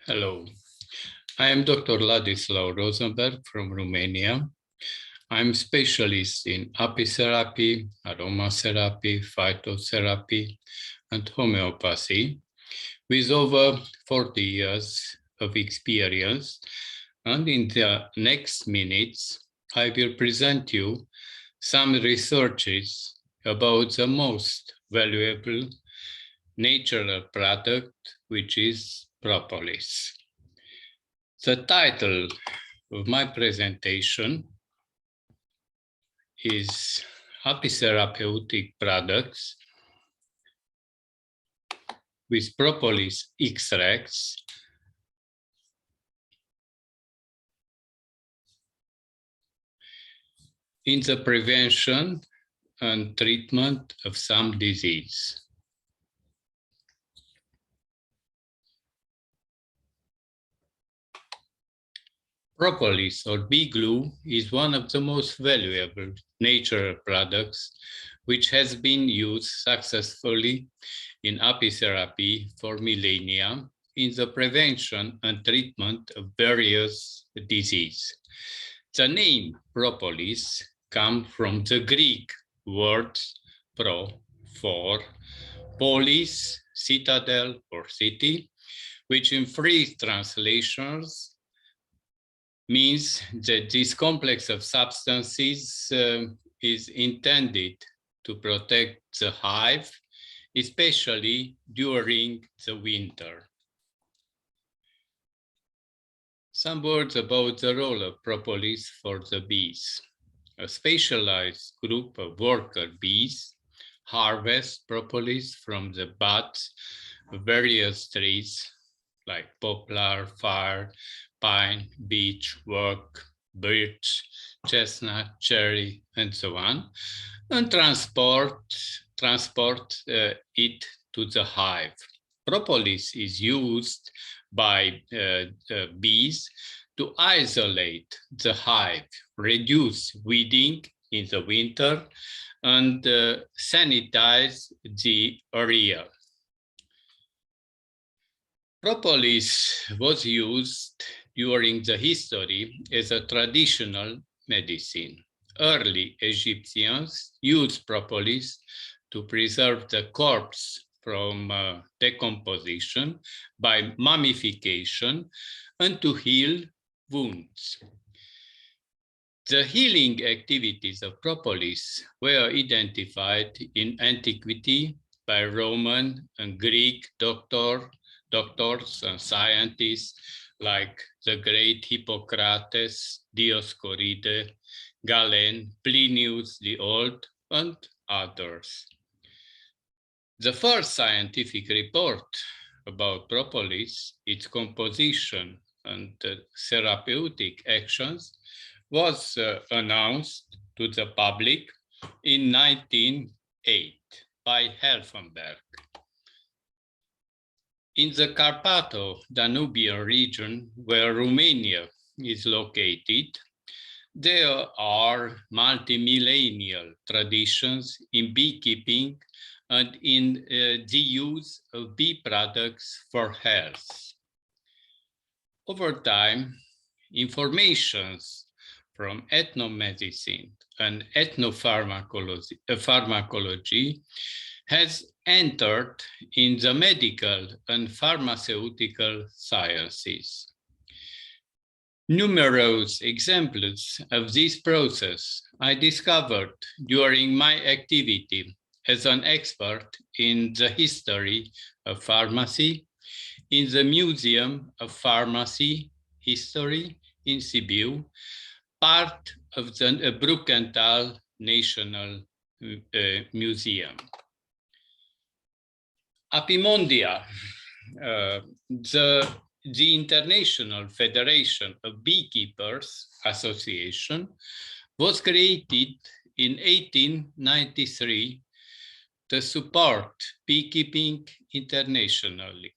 Hello, I am Dr. Ladislau Rosenberg from Romania. I'm specialist in Apitherapy, Aromatherapy, Phytotherapy, and Homeopathy with over 40 years of experience. And in the next minutes, I will present you some researches about the most valuable natural product, which is propolis. The title of my presentation is Apitherapeutic products with propolis extracts in the prevention and treatment of some disease. Propolis or bee glue is one of the most valuable natural products which has been used successfully in apitherapy for millennia in the prevention and treatment of various diseases. The name propolis comes from the Greek words pro, for, polis, citadel or city, which in free translations means that this complex of substances is intended to protect the hive, especially during the winter. Some words about the role of propolis for the bees. A specialized group of worker bees harvest propolis from the buds of various trees like poplar, fir, pine, beech, oak, birch, chestnut, cherry, and so on, and transport it to the hive. Propolis is used by the bees to isolate the hive, reduce weeding in the winter, and sanitize the area. Propolis was used during the history as a traditional medicine. Early Egyptians used propolis to preserve the corpse from decomposition by mummification and to heal wounds. The healing activities of propolis were identified in antiquity by Roman and Greek doctors and scientists like the great Hippocrates, Dioscoride, Galen, Plinius the Old, and others. The first scientific report about propolis, its composition, and therapeutic actions was announced to the public in 1908 by Helfenberg. In the Carpato-Danubian region, where Romania is located, there are multi-millennial traditions in beekeeping and in the use of bee products for health. Over time, informations from ethnomedicine and ethnopharmacology has entered in the medical and pharmaceutical sciences. Numerous examples of this process I discovered during my activity as an expert in the history of pharmacy in the Museum of Pharmacy History in Sibiu, part of the Brukenthal National Museum. Apimondia, the International Federation of Beekeepers Association, was created in 1893 to support beekeeping internationally.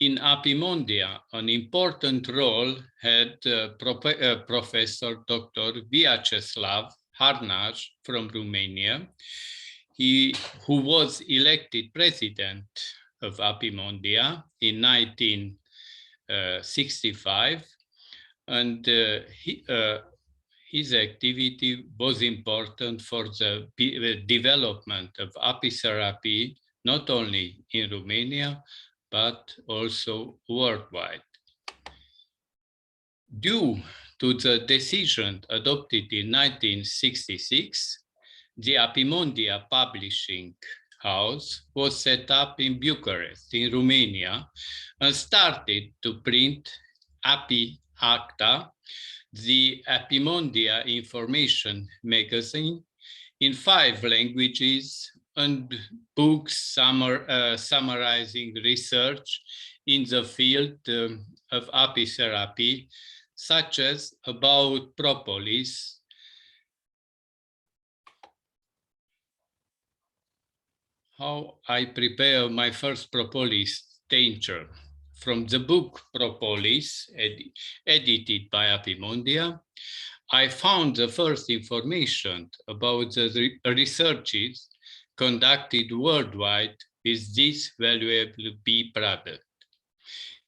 In Apimondia, an important role had Professor Dr. Vyacheslav Harnaj from Romania, who was elected president of Apimondia in 1965, and his activity was important for the development of apitherapy, not only in Romania, but also worldwide. Due to the decision adopted in 1966, the Apimondia Publishing House was set up in Bucharest, in Romania, and started to print Api Acta, the Apimondia information magazine, in 5 languages, and books summarizing research in the field of apitherapy, such as about propolis, how I prepare my first propolis tincture. From the book Propolis, edited by Apimondia, I found the first information about the researches conducted worldwide with this valuable bee product.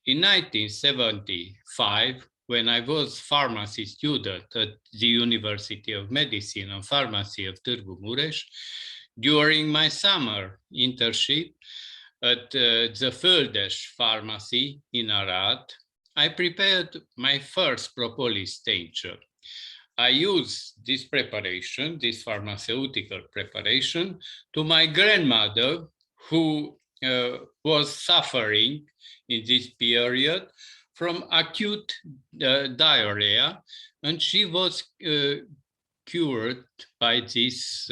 In 1975, when I was pharmacy student at the University of Medicine and Pharmacy of Târgu Mureș, during my summer internship at the Földes Pharmacy in Arad, I prepared my first propolis tincture. I used this preparation, this pharmaceutical preparation, to my grandmother, who was suffering in this period from acute diarrhea, and she was cured by this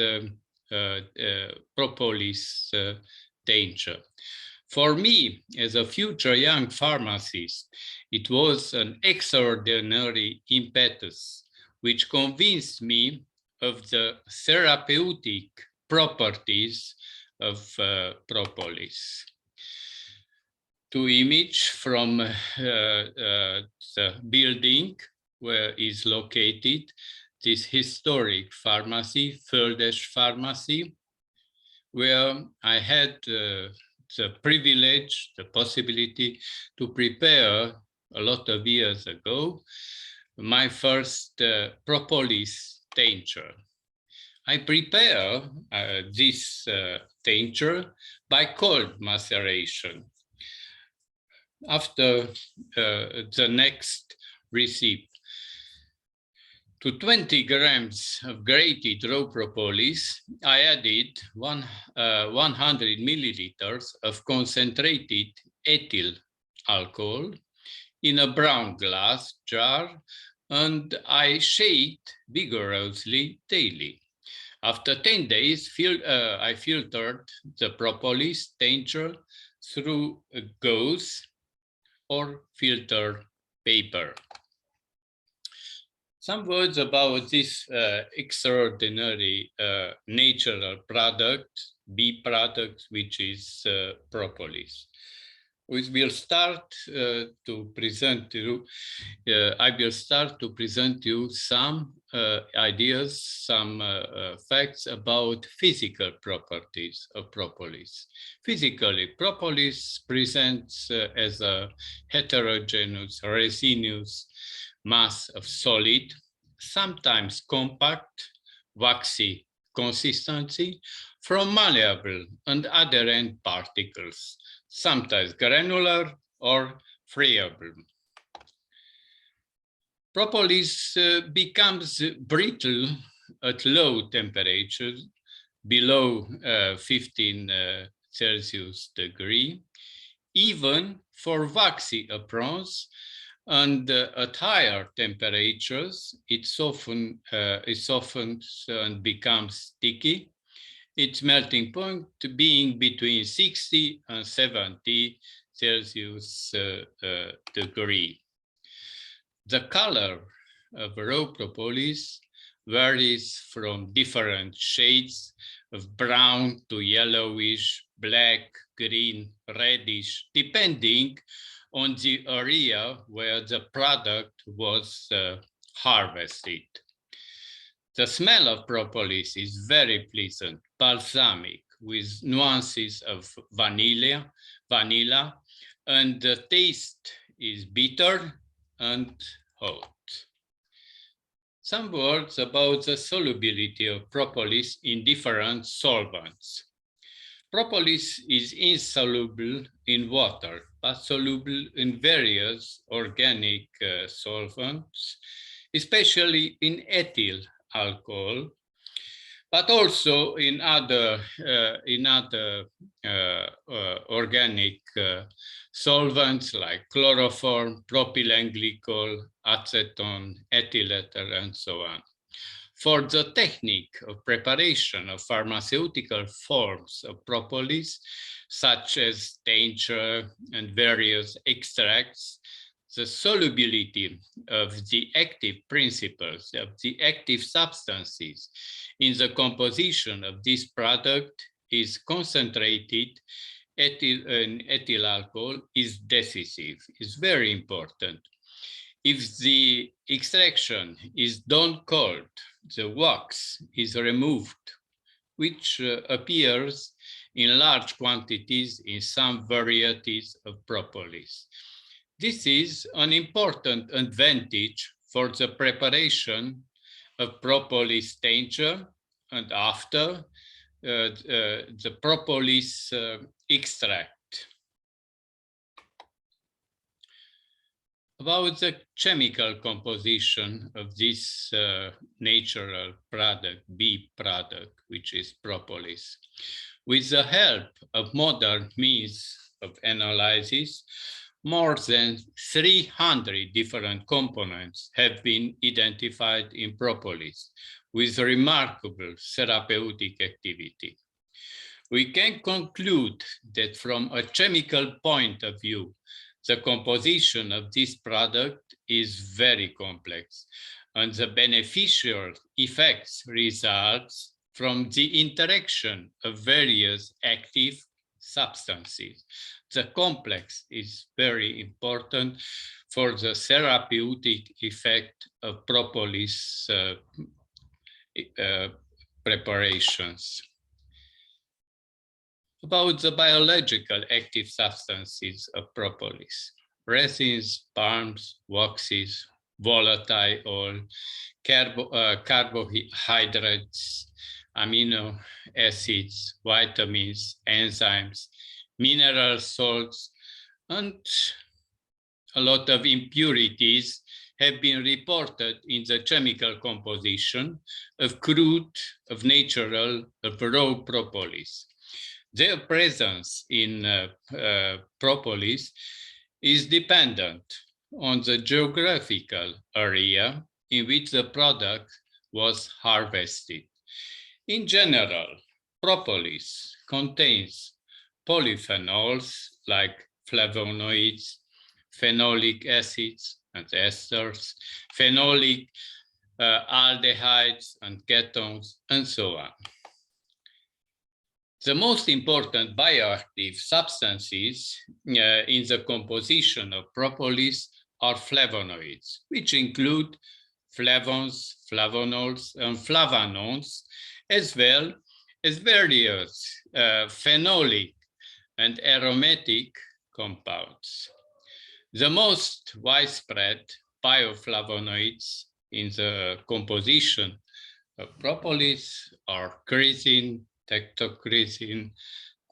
propolis tincture. For me, as a future young pharmacist, it was an extraordinary impetus which convinced me of the therapeutic properties of propolis. To image from the building where is located this historic pharmacy, Földes Pharmacy, where I had the privilege, the possibility to prepare a lot of years ago my first propolis tincture. I prepare this tincture by cold maceration. After the next recipe, to 20 grams of grated raw propolis, I added 100 milliliters of concentrated ethyl alcohol in a brown glass jar, and I shaked vigorously daily. After 10 days, I filtered the propolis tincture through a gauze or filter paper. Some words about this extraordinary natural product, bee product, which is propolis. We will start to present you. I will start to present you some ideas, some facts about physical properties of propolis. Physically, propolis presents as a heterogeneous, resinous mass of solid, sometimes compact, waxy consistency from malleable and adherent particles, sometimes granular or friable. Propolis becomes brittle at low temperatures, below 15 Celsius degree, even for waxy aprons, and at higher temperatures, it softens and becomes sticky, its melting point being between 60 and 70 Celsius degree. The color of raw propolis varies from different shades of brown to yellowish, black, green, reddish, depending on the area where the product was harvested. The smell of propolis is very pleasant, balsamic, with nuances of vanilla, and the taste is bitter and hot. Some words about the solubility of propolis in different solvents. Propolis is insoluble in water, but soluble in various organic solvents, especially in ethyl alcohol, but also in other organic solvents like chloroform, propylene glycol, acetone, ethyl ether, and so on. For the technique of preparation of pharmaceutical forms of propolis, such as tincture and various extracts, the solubility of the active principles, of the active substances in the composition of this product is concentrated. Ethyl alcohol is decisive, is very important. If the extraction is done cold, the wax is removed, which appears in large quantities in some varieties of propolis. This is an important advantage for the preparation of propolis tincture and after the propolis extract. About the chemical composition of this natural product, bee product, which is propolis. With the help of modern means of analysis, more than 300 different components have been identified in propolis with remarkable therapeutic activity. We can conclude that from a chemical point of view, the composition of this product is very complex, and the beneficial effects results from the interaction of various active substances. The complex is very important for the therapeutic effect of propolis preparations. About the biological active substances of propolis: resins, balms, waxes, volatile oil, carbohydrates, amino acids, vitamins, enzymes, mineral salts, and a lot of impurities have been reported in the chemical composition of crude, of natural, of raw propolis. Their presence in propolis is dependent on the geographical area in which the product was harvested. In general, propolis contains polyphenols like flavonoids, phenolic acids and esters, phenolic aldehydes and ketones, and so on. The most important bioactive substances in the composition of propolis are flavonoids, which include flavones, flavonols, and flavanones, as well as various phenolic and aromatic compounds. The most widespread bioflavonoids in the composition of propolis are creatine, tectocreatine,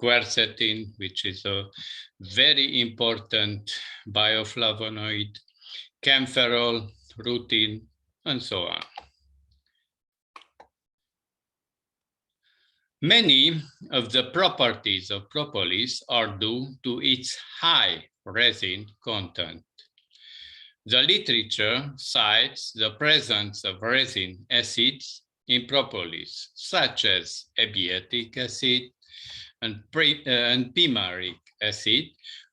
quercetin, which is a very important bioflavonoid, camphorol, rutin, and so on. Many of the properties of propolis are due to its high resin content. The literature cites the presence of resin acids in propolis, such as abietic acid and pimaric acid,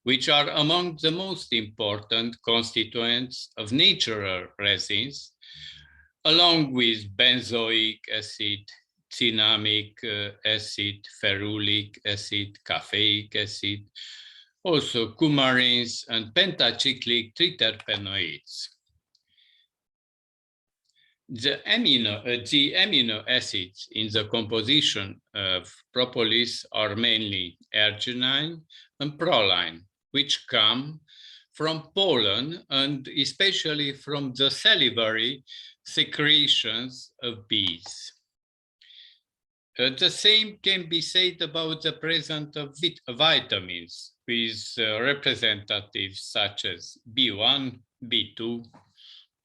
which are among the most important constituents of natural resins, along with benzoic acid, cinnamic acid, ferulic acid, caffeic acid, also coumarins and pentacyclic triterpenoids. The amino acids in the composition of propolis are mainly arginine and proline, which come from pollen and especially from the salivary secretions of bees. The same can be said about the presence of vitamins with representatives such as B1, B2,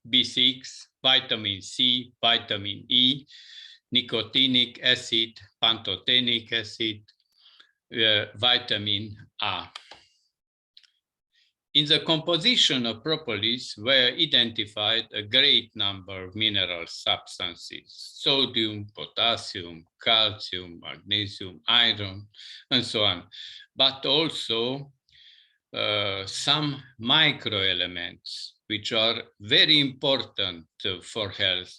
B6, vitamin C, vitamin E, nicotinic acid, pantothenic acid, vitamin A. In the composition of propolis were identified a great number of mineral substances: sodium, potassium, calcium, magnesium, iron, and so on, but also some microelements which are very important for health.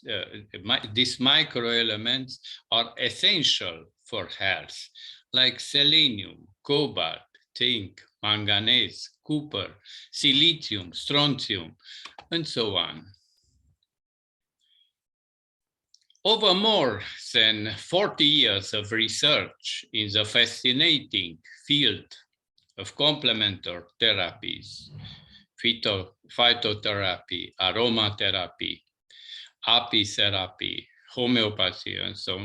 These microelements are essential for health, like selenium, cobalt, zinc, manganese, copper, silicium, strontium, and so on. Over more than 40 years of research in the fascinating field of complementary therapies, phytotherapy, aromatherapy, apitherapy, homeopathy, and so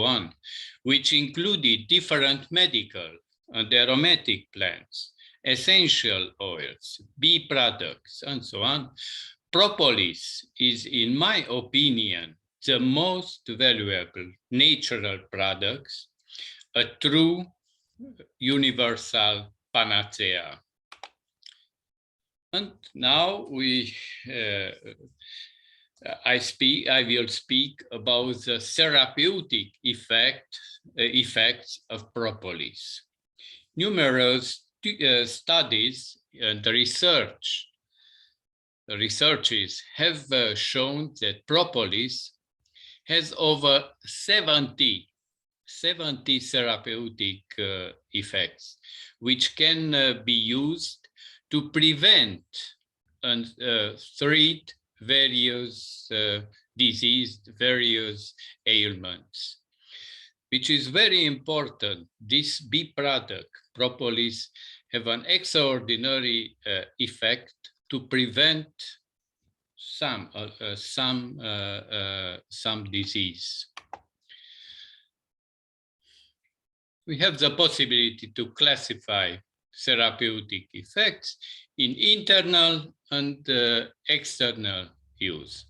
on, which included different medical and aromatic plants, essential oils, bee products, and so on. Propolis is, in my opinion, the most valuable natural products, a true universal panacea. And now I will speak about the therapeutic effects of propolis. Numerous studies and researches have shown that propolis has over 70 therapeutic effects, which can be used to prevent and treat various diseases, various ailments, which is very important. This bee product, propolis, have an extraordinary effect to prevent some disease. We have the possibility to classify therapeutic effects in internal and external use.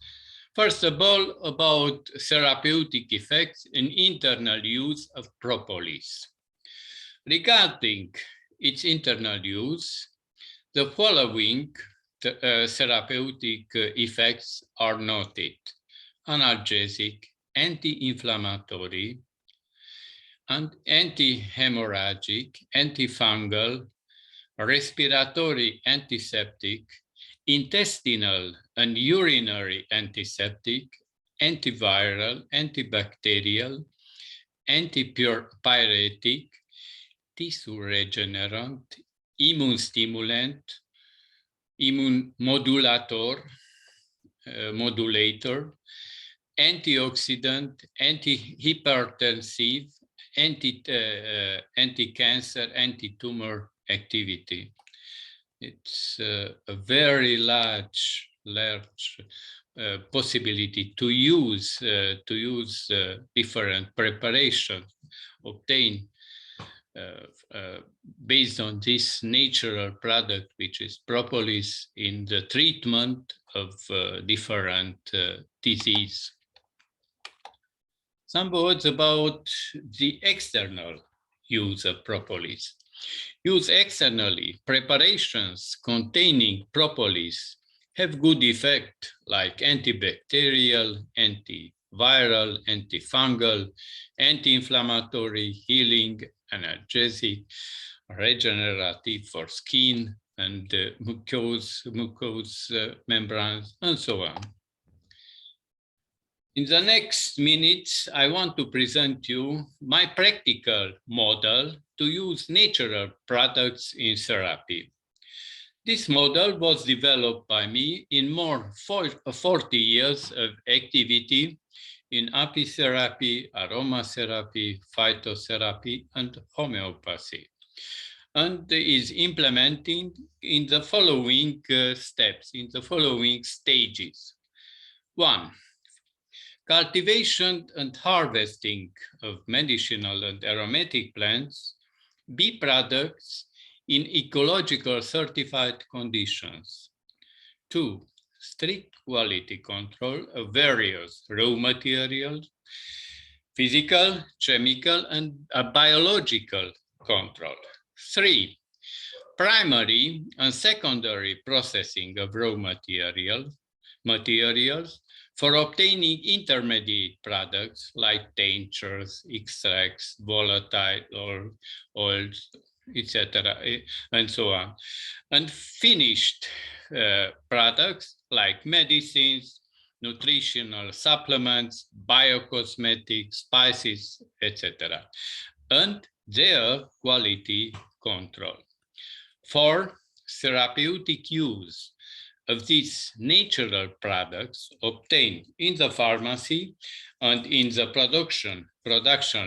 First of all, about therapeutic effects in internal use of propolis. Regarding its internal use, the following therapeutic effects are noted: analgesic, anti-inflammatory, and anti-hemorrhagic, antifungal, respiratory antiseptic, intestinal and urinary antiseptic, antiviral, antibacterial, antipyretic, tissue regenerant, immune stimulant, immune modulator, antioxidant, antihypertensive, anti-cancer, anti-tumor activity. It's a very large possibility to use different preparations obtained based on this natural product, which is propolis, in the treatment of different disease. Some words about the external use of propolis. Used externally, preparations containing propolis have good effect, like antibacterial, antiviral, antifungal, anti-inflammatory, healing, analgesic, regenerative for skin and mucous membranes, and so on. In the next minutes, I want to present you my practical model to use natural products in therapy. This model was developed by me in more 40 years of activity in apitherapy, aromatherapy, phytotherapy, and homeopathy, and is implementing in the following steps, in the following stages. 1. Cultivation and harvesting of medicinal and aromatic plants, bee products in ecological certified conditions. 2. Strict quality control of various raw materials, physical, chemical, and biological control. 3. Primary and secondary processing of raw materials for obtaining intermediate products like tinctures, extracts, volatile oils, etc., and so on. And finished products like medicines, nutritional supplements, biocosmetics, spices, etc., and their quality control. 4. Therapeutic use of these natural products obtained in the pharmacy and in the production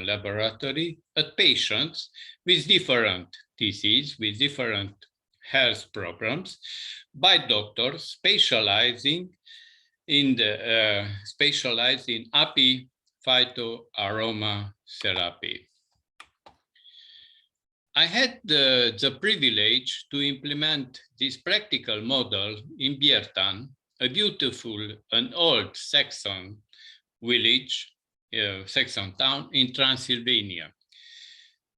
laboratory at patients with different diseases, with different health problems, by doctors specializing in api, phyto, aroma therapy. I had the privilege to implement this practical model in Biertan, a beautiful and old Saxon village, Saxon town in Transylvania.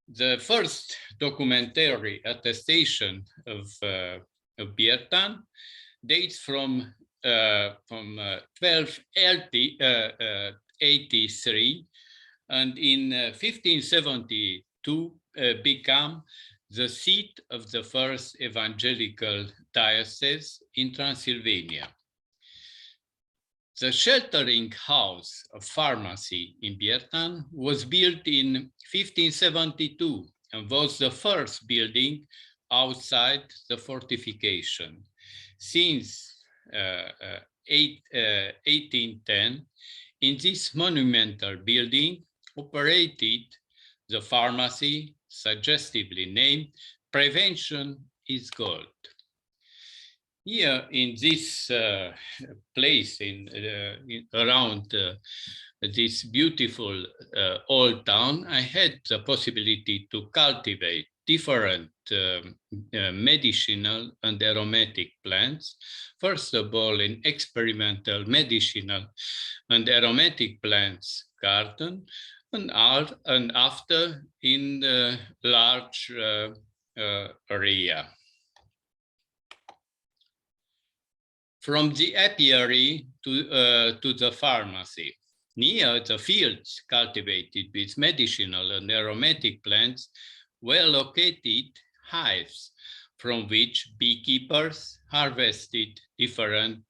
The first documentary attestation of Biertan dates from 1283, and in 1572 became the seat of the first evangelical diocese in Transylvania. The sheltering house of pharmacy in Biertan was built in 1572 and was the first building outside the fortification. Since 1810, in this monumental building operated the pharmacy, suggestively named Prevention is Gold. Here in this place, around this beautiful old town, I had the possibility to cultivate different medicinal and aromatic plants. First of all, in experimental medicinal and aromatic plants garden, and after in the large area. From the apiary to the pharmacy, near the fields cultivated with medicinal and aromatic plants were located hives from which beekeepers harvested different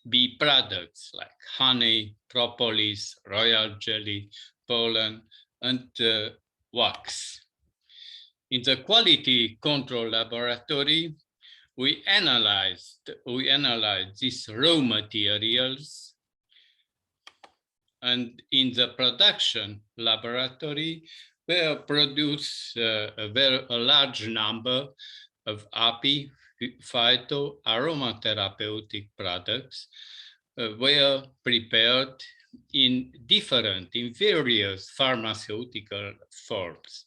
bee products like honey, propolis, royal jelly, pollen, and wax. In the quality control laboratory, we analyzed these raw materials, and in the production laboratory, we produced a large number of api, phyto, aromatherapeutic products were prepared in various pharmaceutical forms.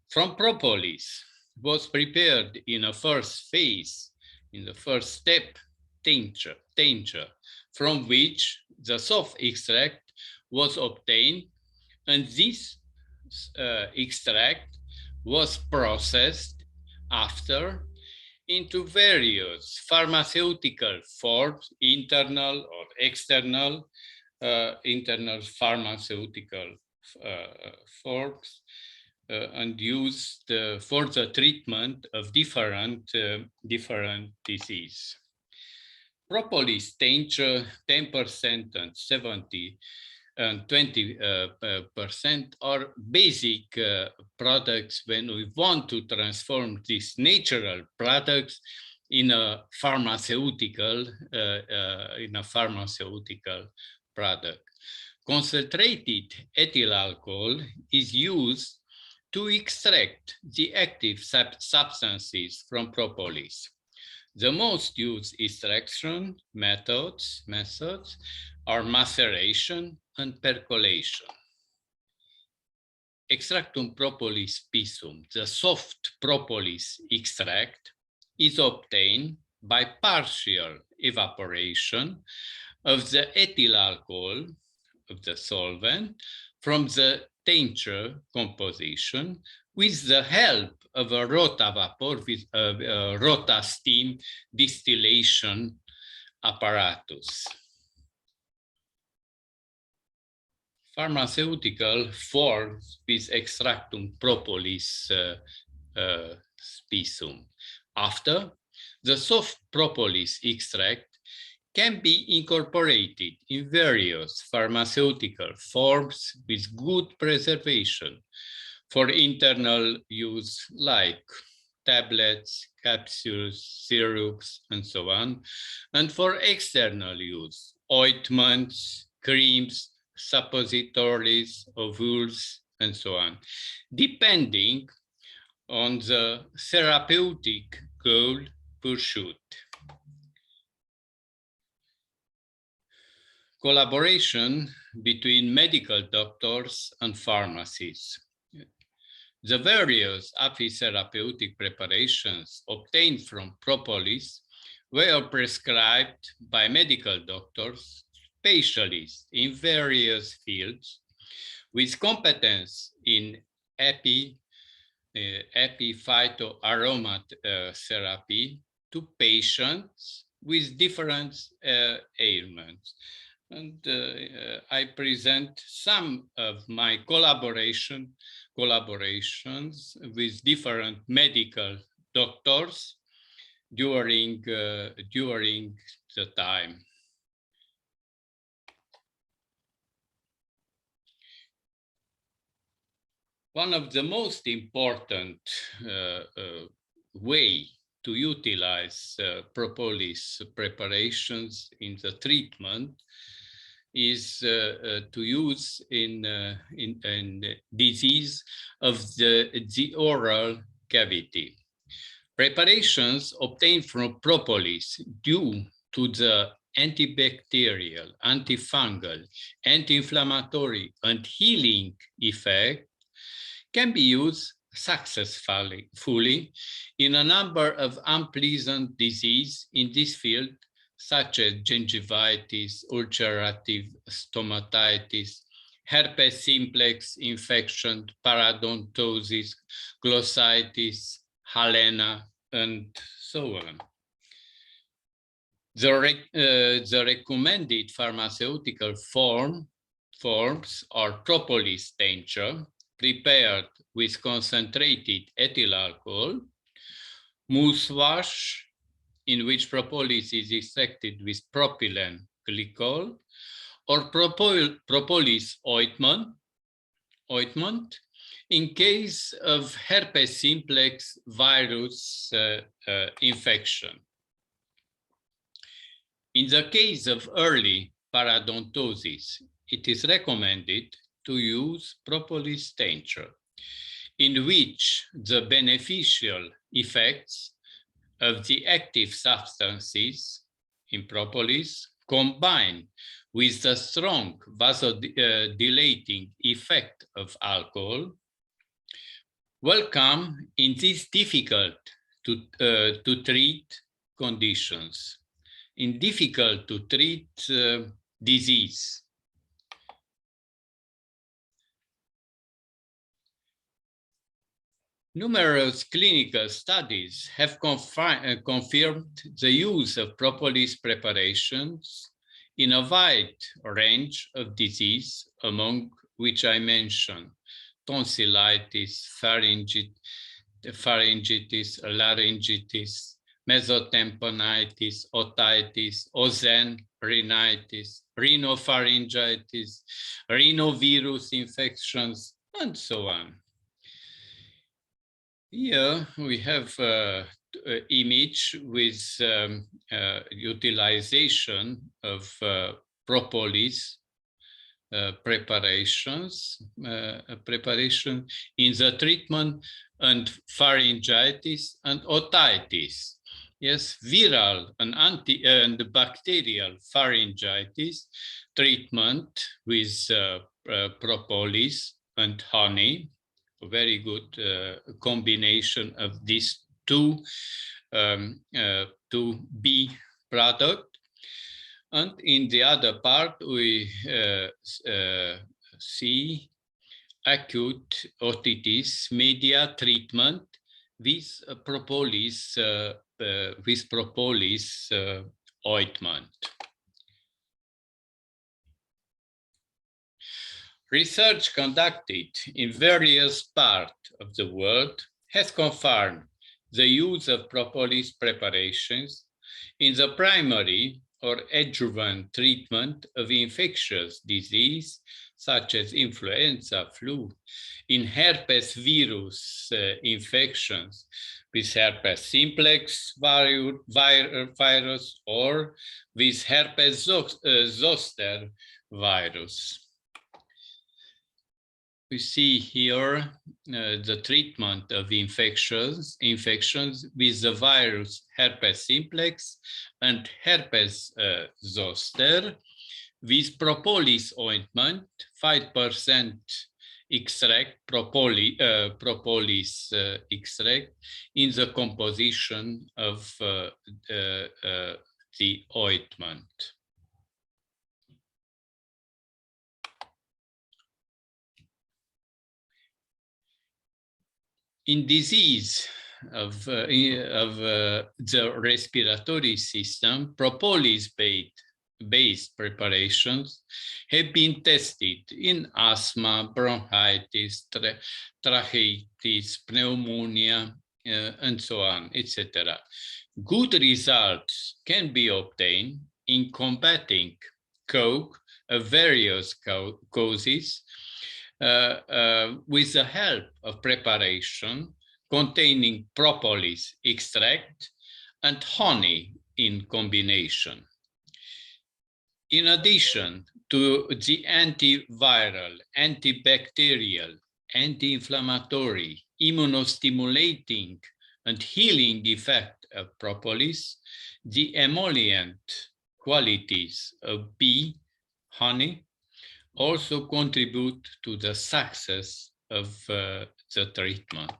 From propolis was prepared in a first phase, in the first step, tincture, from which the soft extract was obtained, and this extract was processed after into various pharmaceutical forms, internal or external, internal pharmaceutical forms, and used for the treatment of different diseases. Propolis tincture 10% and 70% and 20% are basic products when we want to transform these natural products in a pharmaceutical product. Concentrated ethyl alcohol is used to extract the active substances from propolis. The most used extraction methods are maceration and percolation. Extractum propolis pisum, the soft propolis extract, is obtained by partial evaporation of the ethyl alcohol of the solvent from the tincture composition with the help of a rotavapor with a rota steam distillation apparatus. Pharmaceutical forms with extractum propolis spisum. After, the soft propolis extract can be incorporated in various pharmaceutical forms with good preservation for internal use like tablets, capsules, syrups, and so on, and for external use, ointments, creams, suppositories, ovules, and so on, depending on the therapeutic goal pursued. Collaboration between medical doctors and pharmacies. The various apitherapeutic preparations obtained from propolis were prescribed by medical doctors, specialists in various fields, with competence in Aromatherapy to patients with different ailments. And I present some of my collaborations with different medical doctors during the time. One of the most important way to utilize propolis preparations in the treatment is to use in disease of the oral cavity. Preparations obtained from propolis due to the antibacterial, antifungal, anti-inflammatory, and healing effect can be used successfully in a number of unpleasant diseases in this field, such as gingivitis, ulcerative stomatitis, herpes simplex infection, parodontosis, glossitis, halena, and so on. The recommended pharmaceutical forms are propolis tincture, prepared with concentrated ethyl alcohol, mouthwash, in which propolis is extracted with propylene glycol, or propolis ointment in case of herpes simplex virus infection. In the case of early parodontosis, it is recommended to use propolis tincture, in which the beneficial effects of the active substances in propolis combined with the strong vasodilating effect of alcohol welcome in these difficult to treat conditions, in difficult to treat disease. Numerous clinical studies have confirmed the use of propolis preparations in a wide range of disease, among which I mention tonsillitis, pharyngitis, laryngitis, mesotympanitis, otitis, ozen, rhinitis, rhinopharyngitis, rhinovirus infections, and so on. Here we have an image with utilization of propolis preparations in the treatment and pharyngitis and otitis. Yes, viral and bacterial pharyngitis treatment with propolis and honey. A very good combination of these two B product. And in the other part, we see acute otitis media treatment with propolis ointment. Research conducted in various parts of the world has confirmed the use of propolis preparations in the primary or adjuvant treatment of infectious disease such as influenza, flu, in herpes virus infections with herpes simplex virus or with herpes zoster virus. We see here the treatment of infections with the virus herpes simplex and herpes zoster with propolis ointment, 5% extract, propolis extract in the composition of the ointment. In disease of the respiratory system, propolis-based preparations have been tested in asthma, bronchitis, tracheitis, pneumonia, and so on, etc. Good results can be obtained in combating cough of various causes with the help of preparation containing propolis extract and honey in combination. In addition to the antiviral, antibacterial, anti-inflammatory, immunostimulating, and healing effect of propolis, the emollient qualities of bee honey also contribute to the success of the treatment.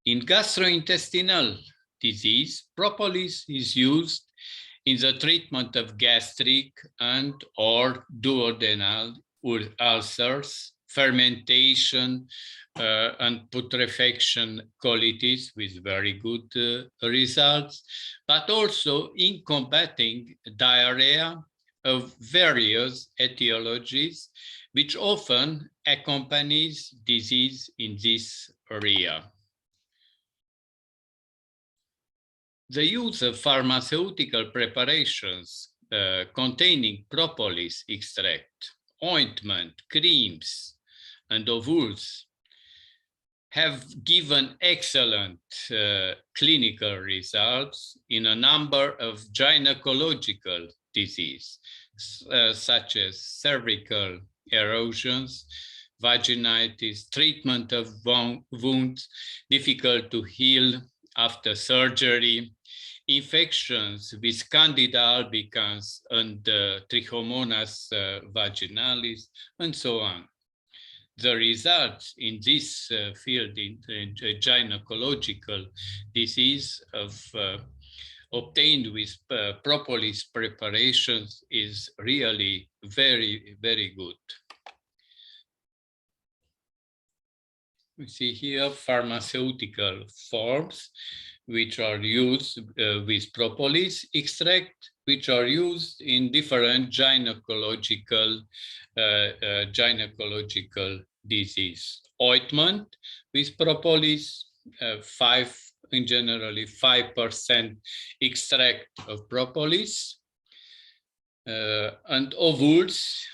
In gastrointestinal disease, propolis is used in the treatment of gastric and or duodenal ulcers, fermentation and putrefaction colitis with very good results, but also in combating diarrhea of various etiologies, which often accompanies disease in this area. The use of pharmaceutical preparations containing propolis extract, ointment, creams, and ovules have given excellent clinical results in a number of gynecological diseases, such as cervical erosions, vaginitis, treatment of wounds difficult to heal after surgery, infections with Candida albicans and Trichomonas vaginalis, and so on. The results in this field, in gynecological disease obtained with propolis preparations, is really very, very good. We see here pharmaceutical forms which are used with propolis extract, which are used in different gynecological disease. Ointment with propolis, generally 5% extract of propolis, and ovules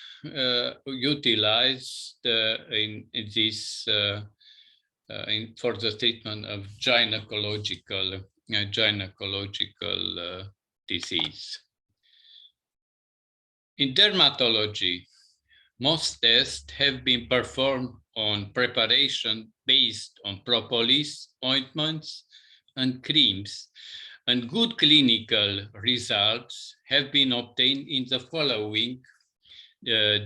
utilized in this for the treatment of gynecological disease. In dermatology, most tests have been performed on preparation based on propolis, ointments, and creams, and good clinical results have been obtained in the following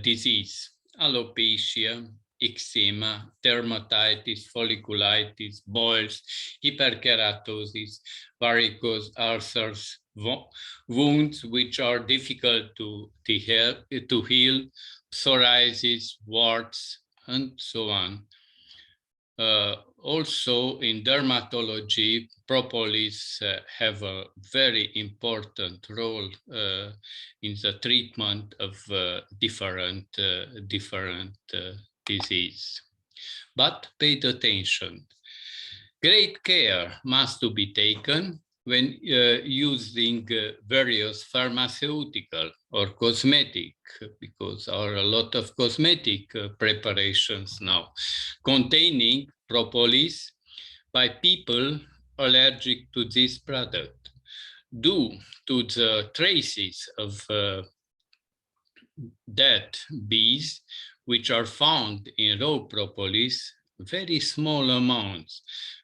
disease: alopecia, eczema, dermatitis, folliculitis, boils, hyperkeratosis, varicose ulcers, wounds which are difficult to heal, psoriasis, warts, and so on. Also in dermatology, propolis have a very important role in the treatment of different disease. But pay attention. Great care must be taken when using various pharmaceutical or cosmetic, because there are a lot of cosmetic preparations now containing propolis by people allergic to this product, due to the traces of dead bees which are found in raw propolis. Very small amounts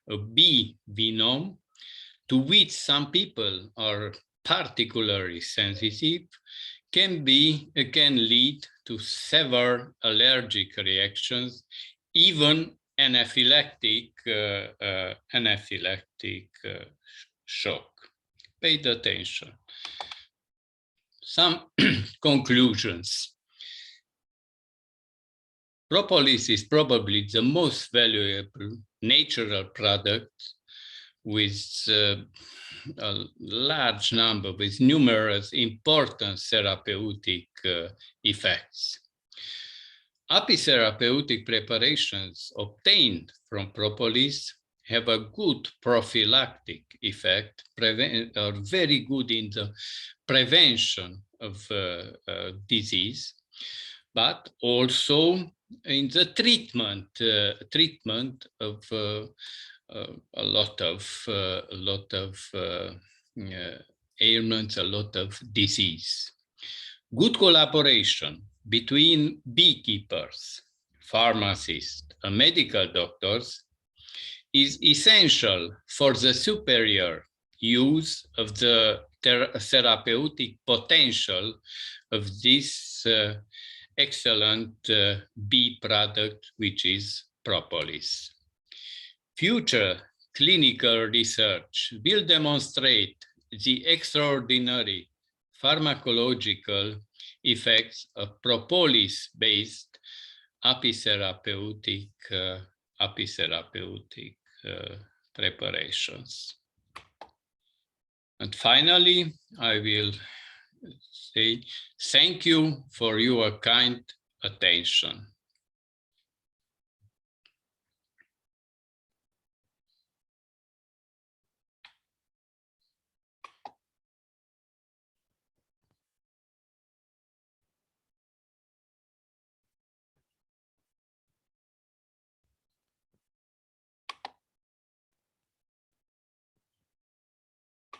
of bee venom, to which some people are particularly sensitive, can lead to severe allergic reactions, even anaphylactic shock. Pay attention. Some conclusions. Propolis is probably the most valuable natural product with a large number, with numerous important therapeutic effects. Apitherapeutic preparations obtained from propolis have a good prophylactic effect, are very good in the prevention of disease, but also in the treatment of a lot of ailments, a lot of disease. Good collaboration between beekeepers, pharmacists, and medical doctors is essential for the superior use of the therapeutic potential of this excellent bee product, which is propolis. Future clinical research will demonstrate the extraordinary pharmacological effects of propolis-based apitherapeutic preparations. And finally, I will say thank you for your kind attention.